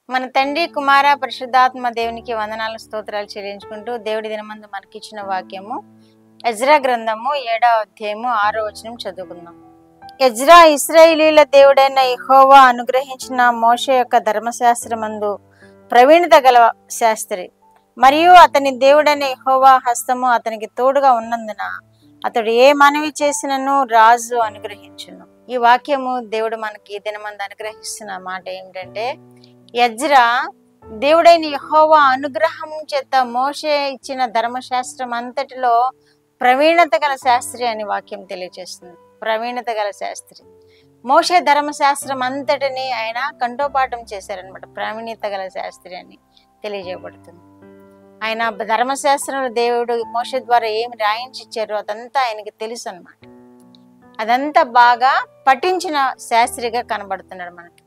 మన తండ్రి కుమార పరిశుద్ధాత్మ దేవునికి వందనాలు స్తోత్రాలు చెల్లించుకుంటూ దేవుడి దినమందు మనకిచ్చిన వాక్యము ఎజ్రా గ్రంథము 7వ అధ్యాయము 6వ వచనం చదువుకుందాం. ఎజ్రా ఇశ్రాయేలీల దేవుడైన యెహోవా అనుగ్రహించిన మోషే యొక్క ధర్మశాస్త్రమందు ప్రవీణత గల శాస్త్రి మరియు అతని దేవుడైన యెహోవా హస్తము అతనికి తోడుగా ఉన్నందున అతడు ఏ మనవి చేసినను రాజు అనుగ్రహించును. ఈ వాక్యము దేవుడు మనకి దినమందు అనుగ్రహిస్తున్న మాట ఏమిటంటే, ఎజ్రా దేవుడైన యెహోవా అనుగ్రహం చేత మోషే ఇచ్చిన ధర్మశాస్త్రం అంతటిలో ప్రవీణత గల శాస్త్రి అని వాక్యం తెలియజేస్తుంది. ప్రవీణత గల శాస్త్రి మోషే ధర్మశాస్త్రం అంతటిని ఆయన కంఠోపాఠం చేశారనమాట. ప్రవీణత గల శాస్త్రి అని తెలియజేయబడుతుంది. ఆయన ధర్మశాస్త్రంలో దేవుడు మోషే ద్వారా ఏమి రాయించి ఇచ్చారో అదంతా ఆయనకి తెలుసు అనమాట. అదంతా బాగా పఠించిన శాస్త్రిగా కనబడుతున్నాడు మనకి.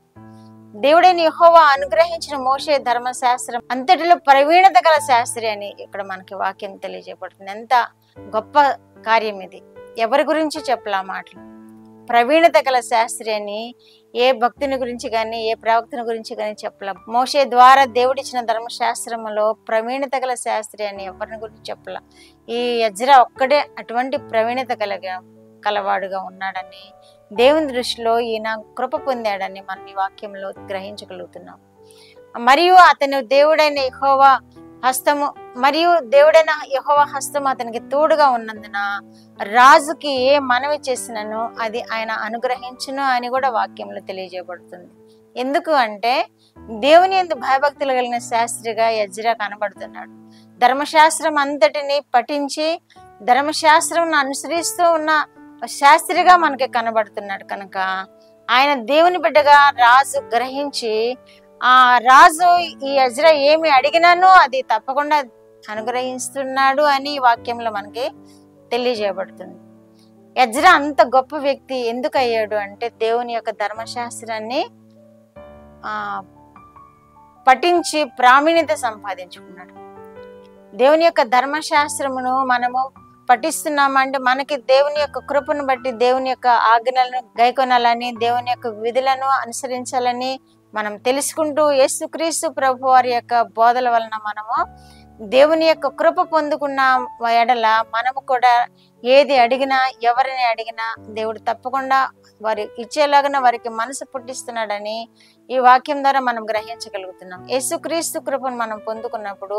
దేవుడైన యెహోవా అనుగ్రహించిన మోషే ధర్మశాస్త్రం అంతటిలో ప్రవీణత గల శాస్త్రి అని ఇక్కడ మనకి వాక్యం తెలియజేయబడుతుంది. ఎంత గొప్ప కార్యం ఇది! ఎవరి గురించి చెప్పలా మాటలు. ప్రవీణత గల శాస్త్రి అని ఏ భక్తుని గురించి కానీ ఏ ప్రవక్తని గురించి కానీ చెప్పలా. మోషే ద్వారా దేవుడిచ్చిన ధర్మశాస్త్రంలో ప్రవీణత గల శాస్త్రి అని ఎవరిని గురించి చెప్పలా. ఈ ఎజ్రా ఒక్కడే అటువంటి ప్రవీణత కలవాడుగా ఉన్నాడని, దేవుని దృష్టిలో ఈయన కృప పొందాడని మనం ఈ వాక్యంలో గ్రహించగలుగుతున్నాం. మరియు అతను దేవుడైన యెహోవా హస్తము అతనికి తోడుగా ఉన్నందున రాజుకి ఏ మనవి చేసినను అది ఆయన అనుగ్రహించును అని కూడా వాక్యంలో తెలియజేయబడుతుంది. ఎందుకు అంటే, దేవుని యందు భయభక్తులు కలిగిన శాస్త్రిగా ఎజ్రా కనబడుతున్నాడు. ధర్మశాస్త్రం అంతటిని పఠించి ధర్మశాస్త్రం అనుసరిస్తూ ఉన్న శాస్త్రిగా మనకి కనబడుతున్నాడు కనుక ఆయన దేవుని బిడ్డగా రాజు గ్రహించి, ఆ రాజు ఈ ఎజ్రా ఏమి అడిగినానో అది తప్పకుండా అనుగ్రహిస్తున్నాడు అని ఈ వాక్యంలో మనకి తెలియజేయబడుతుంది. ఎజ్రా అంత గొప్ప వ్యక్తి ఎందుకు అయ్యాడు అంటే, దేవుని యొక్క ధర్మశాస్త్రాన్ని పఠించి ప్రావీణ్యత సంపాదించుకున్నాడు. దేవుని యొక్క ధర్మశాస్త్రమును మనము పఠిస్తున్నామంటే మనకి దేవుని యొక్క కృపను బట్టి దేవుని యొక్క ఆజ్ఞలను గైకొనాలని, దేవుని యొక్క విధులను అనుసరించాలని మనం తెలుసుకుంటూ యేసుక్రీస్తు ప్రభు వారి యొక్క బోధల వలన మనము దేవుని యొక్క కృప పొందుకున్న ఎడల మనము కూడా ఏది అడిగినా ఎవరిని అడిగినా దేవుడు తప్పకుండా వారి ఇచ్చేలాగా వారికి మనసు పుట్టిస్తున్నాడని ఈ వాక్యం ద్వారా మనం గ్రహించగలుగుతున్నాం. యేసుక్రీస్తు కృపను మనం పొందుకున్నప్పుడు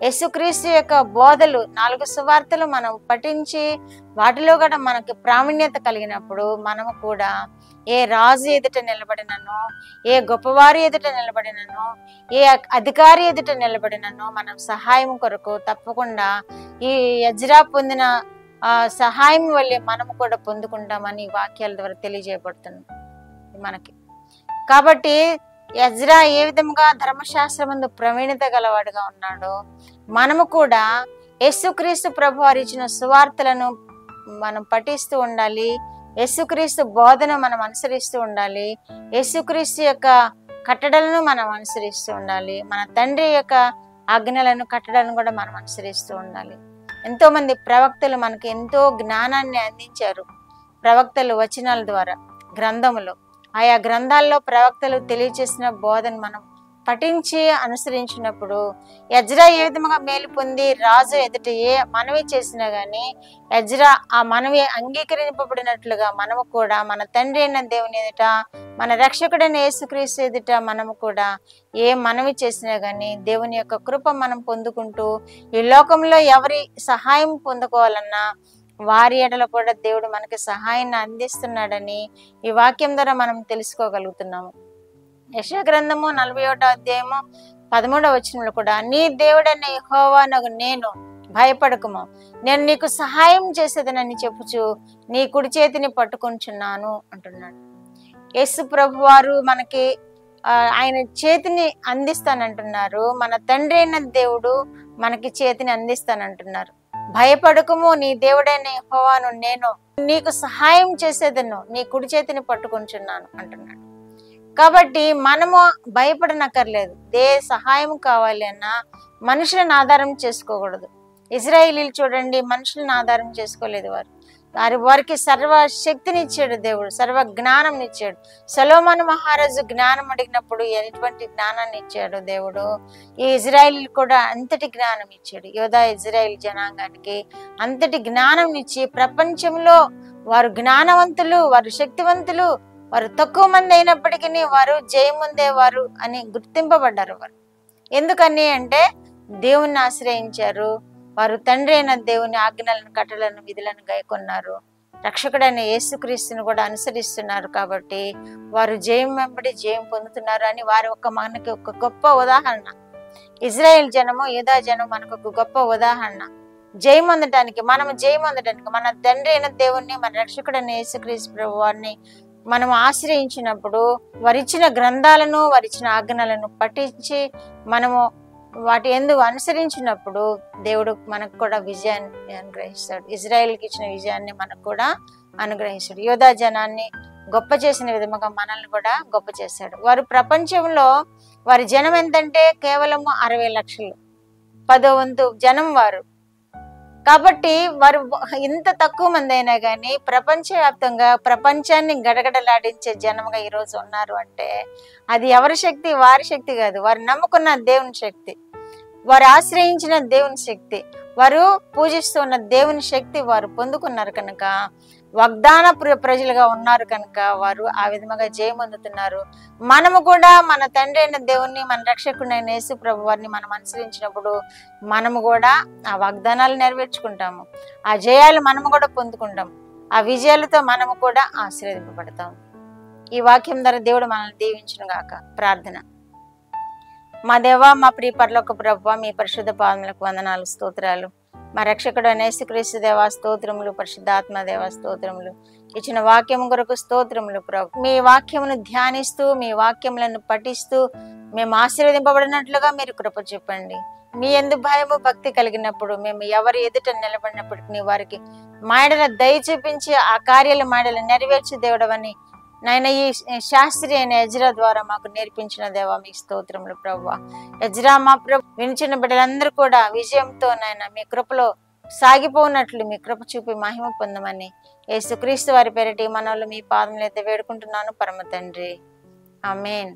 యేసుక్రీస్తు యొక్క బోధలు 4 సువార్తలు మనం పఠించి వాటిలో కూడా మనకి ప్రావీణ్యత కలిగినప్పుడు మనము కూడా ఏ రాజు ఎదుట నిలబడినను, ఏ గొప్పవారి ఎదుట నిలబడినను, ఏ అధికారి ఎదుట నిలబడినను మనం సహాయం కొరకు తప్పకుండా ఈ ఎజ్రా పొందిన సహాయం వల్లే మనము కూడా పొందుకుంటామని వాక్యాల ద్వారా తెలియజేయబడుతుంది మనకి. కాబట్టి ఎజ్రా ఏ విధంగా ధర్మశాస్త్రమందు ప్రవీణత గలవాడుగా ఉన్నాడో మనము కూడా యేసుక్రీస్తు ప్రభు వారు ఇచ్చిన సువార్తలను మనం పఠిస్తూ ఉండాలి. యేసుక్రీస్తు బోధన మనం అనుసరిస్తూ ఉండాలి. యేసుక్రీస్తు యొక్క కట్టడలను మనం అనుసరిస్తూ ఉండాలి. మన తండ్రి యొక్క ఆజ్ఞలను కట్టడలను కూడా మనం అనుసరిస్తూ ఉండాలి. ఎంతో మంది ప్రవక్తలు మనకి ఎంతో జ్ఞానాన్ని అందించారు. ప్రవక్తలు వచనాల ద్వారా గ్రంథములో ఆయా గ్రంథాల్లో ప్రవక్తలు తెలియచేసిన బోధన మనం పఠించి అనుసరించినప్పుడు ఎజ్రా ఏ విధంగా మేలు పొంది రాజు ఎదుట ఏ మనవి చేసినా గానీ ఎజ్రా ఆ మనవి అంగీకరింపబడినట్లుగా మనము కూడా మన తండ్రి అయిన దేవుని ఎదుట, మన రక్షకుడైన యేసుక్రీస్తు ఎదుట మనము కూడా ఏ మనవి చేసినా గానీ దేవుని యొక్క కృప మనం పొందుకుంటూ ఈ లోకంలో ఎవరి సహాయం పొందుకోవాలన్నా వారి ఎడల కూడా దేవుడు మనకి సహాయాన్ని అందిస్తున్నాడని ఈ వాక్యం ద్వారా మనం తెలుసుకోగలుగుతున్నాము. యెషయా గ్రంథము 41వ అధ్యాయము 13వ వచనంలో కూడా, నీ దేవుడైన యెహోవానగు నేను, భయపడకుము, నేను నీకు సహాయం చేసేదనని చెప్పుచు నీ కుడి చేతిని పట్టుకొంచున్నాను అంటున్నాడు. యేసు ప్రభు వారు మనకి ఆయన చేతిని అందిస్తానంటున్నారు. మన తండ్రి అయిన దేవుడు మనకి చేతిని అందిస్తానంటున్నారు. భయపడకుము, నీ దేవుడైన యెహోవాను నేను నీకు సహాయం చేసేదను, నీ కుడి చేతిని పట్టుకొంచున్నాను అంటున్నాడు. కాబట్టి మనము భయపడనక్కర్లేదు. సహాయం కావాలి అన్నా మనుషులను ఆధారం చేసుకోకూడదు. ఇజ్రాయేలీలు చూడండి, మనుషులను ఆధారం చేసుకోలేదు. వారు వారికి సర్వ శక్తినిచ్చాడు దేవుడు, సర్వ జ్ఞానం ఇచ్చాడు. సొలొమోను మహారాజు జ్ఞానం అడిగినప్పుడు ఎటువంటి జ్ఞానాన్ని ఇచ్చాడు దేవుడు, ఈ ఇజ్రాయిల్ కూడా అంతటి జ్ఞానం ఇచ్చాడు. యోధా ఇజ్రాయిల్ జనాంగానికి అంతటి జ్ఞానం ఇచ్చి ప్రపంచంలో వారు జ్ఞానవంతులు, వారు శక్తివంతులు, వారు తక్కువ మంది అయినప్పటికీ వారు జయముందేవారు అని గుర్తింపబడ్డారు. వారు ఎందుకని అంటే దేవుణ్ణి ఆశ్రయించారు. వారు తండ్రి అయిన దేవుని ఆజ్ఞలను, కట్టలను, విధులను గైకొన్నారు. రక్షకుడైన యేసుక్రీస్తుని కూడా అనుసరిస్తున్నారు. కాబట్టి వారు జయం వెంబడి జయం పొందుతున్నారు అని వారి మనకి ఒక గొప్ప ఉదాహరణ. ఇజ్రాయెల్ జనము, యూదా జనం మనకు ఒక గొప్ప ఉదాహరణ. జయం పొందటానికి, మనము జయం పొందటానికి మన తండ్రి అయిన దేవుణ్ణి, మన రక్షకుడైన యేసుక్రీస్తు ప్రభు వారిని మనం ఆశ్రయించినప్పుడు వారిచ్చిన గ్రంథాలను, వారిచ్చిన ఆజ్ఞలను పఠించి మనము వాటి ఎందుకు అనుసరించినప్పుడు దేవుడు మనకు కూడా విజయాన్ని అనుగ్రహిస్తాడు. ఇజ్రాయెల్కి ఇచ్చిన విజయాన్ని మనకు కూడా అనుగ్రహిస్తాడు. యోధా జనాన్ని గొప్ప చేసిన విధముగా మనల్ని కూడా గొప్ప చేశాడు. వారు ప్రపంచంలో వారి జనం ఎంతంటే కేవలము 60 లక్షలు, 10వ వంతు జనం వారు. కాబట్టి వారు ఇంత తక్కువ మంది అయినా కానీ ప్రపంచవ్యాప్తంగా ప్రపంచాన్ని గడగడలాడించే జనంగా ఈరోజు ఉన్నారు అంటే అది ఎవరి శక్తి? వారి శక్తి కాదు, వారు నమ్ముకున్న దేవుని శక్తి, వారు ఆశ్రయించిన దేవుని శక్తి, వారు పూజిస్తున్న దేవుని శక్తి వారు పొందుకున్నారు కనుక, వాగ్దాన ప్రజలుగా ఉన్నారు కనుక వారు ఆ విధముగా జయమొందుతున్నారు. మనము కూడా మన తండ్రి అయిన దేవుణ్ణి, మన రక్షకుడైన యేసు ప్రభు వారిని మనం అనుసరించినప్పుడు మనము కూడా ఆ వాగ్దానాలు నెరవేర్చుకుంటాము. ఆ జయాలు మనము కూడా పొందుకుంటాం. ఆ విజయాలతో మనము కూడా ఆశీర్వదింపబడతాం. ఈ వాక్యం ద్వారా దేవుడు మనల్ని దీవించును గాక. ప్రార్థన. మా దేవా, మా ప్రియ పరలోక ప్రభువా, మీ పరిశుద్ధ పాదములకు వందనాలు, స్తోత్రాలు. మా రక్షకుడు యేసుక్రీస్తు దేవా స్తోత్రములు, పరిశుద్ధాత్మ దేవా స్తోత్రములు. ఇచ్చిన వాక్యం కొరకు స్తోత్రములు ప్రభు. మీ వాక్యమును ధ్యానిస్తూ, మీ వాక్యములను పఠిస్తూ మేము ఆశీర్వదింపబడినట్లుగా మీరు కృప చెప్పండి. మీ యందు భయము భక్తి కలిగినప్పుడు మేము ఎవరి ఎదుట నిలబడినప్పటికీ వారికి మాయడల దయ చూపించి ఆ కార్యాలు మాయడలు నెరవేర్చి దేవుడవని నాయన ఈ శాస్త్రి అయిన ఎజ్రా ద్వారా మాకు నేర్పించిన దేవా మీ స్తోత్రములు ప్రభువా. ఎజ్రా మా ప్రభు వినిచిన బిడ్డలందరూ కూడా విజయంతో నాయన మీ కృపలో సాగిపోనట్లు మీ కృప చూపి మహిమ పొందమని యేసుక్రీస్తు వారి పేరిట మనలో మీ పాదములైతే వేడుకుంటున్నాను పరమ తండ్రి. ఆమేన్.